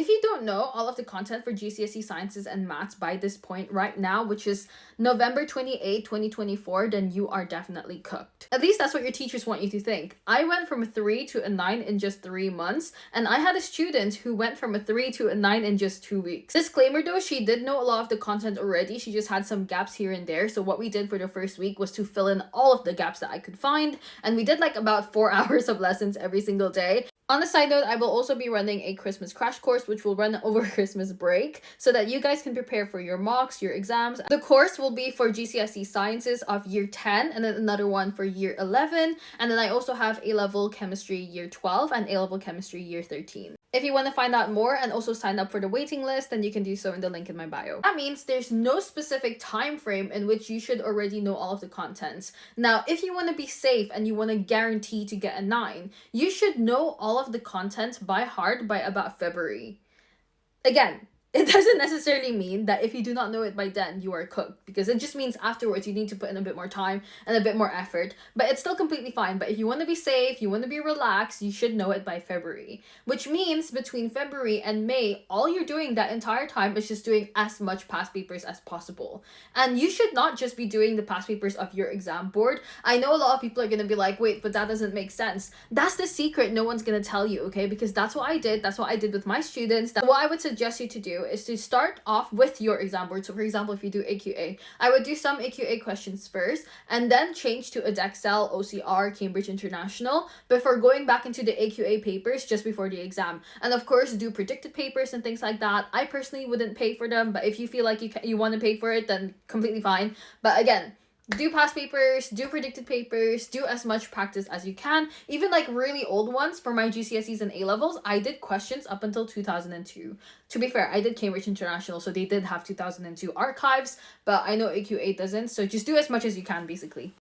If you don't know all of the content for GCSE Sciences and Maths by this point right now, which is November 28, 2024, then you are definitely cooked. At least that's what your teachers want you to think. I went from a 3 to a 9 in just 3 months, and I had a student who went from a 3 to a 9 in just 2 weeks. Disclaimer though, she did know a lot of the content already, she just had some gaps here and there, so what we did for the first week was to fill in all of the gaps that I could find, and we did like about 4 hours of lessons every single day. On a side note, I will also be running a Christmas crash course, which will run over Christmas break, so that you guys can prepare for your mocks, your exams. The course will be for GCSE Sciences of year 10, and then another one for year 11, and then I also have A-level chemistry year 12 and A-level chemistry year 13. If you want to find out more and also sign up for the waiting list, then you can do so in the link in my bio. That means there's no specific time frame in which you should already know all of the contents. Now, if you want to be safe and you want to guarantee to get a 9, you should know all of the content by heart by about February. Again, it doesn't necessarily mean that if you do not know it by then, you are cooked, because it just means afterwards you need to put in a bit more time and a bit more effort, but it's still completely fine. But if you want to be safe, you want to be relaxed, you should know it by February, which means between February and May, all you're doing that entire time is just doing as much past papers as possible. And you should not just be doing the past papers of your exam board. I know a lot of people are going to be like, wait, but that doesn't make sense. That's the secret no one's going to tell you, okay? Because that's what I did. That's what I did with my students. What I would suggest you to do is to start off with your exam board. So for example, if you do AQA, I would do some AQA questions first and then change to Edexcel, OCR, Cambridge International before going back into the AQA papers just before the exam. And of course, do predicted papers and things like that. I personally wouldn't pay for them, but if you feel like you want to pay for it, then completely fine. But again, do past papers, do predicted papers, do as much practice as you can. Even like really old ones for my GCSEs and A-levels, I did questions up until 2002. To be fair, I did Cambridge International, so they did have 2002 archives, but I know AQA doesn't, so just do as much as you can basically.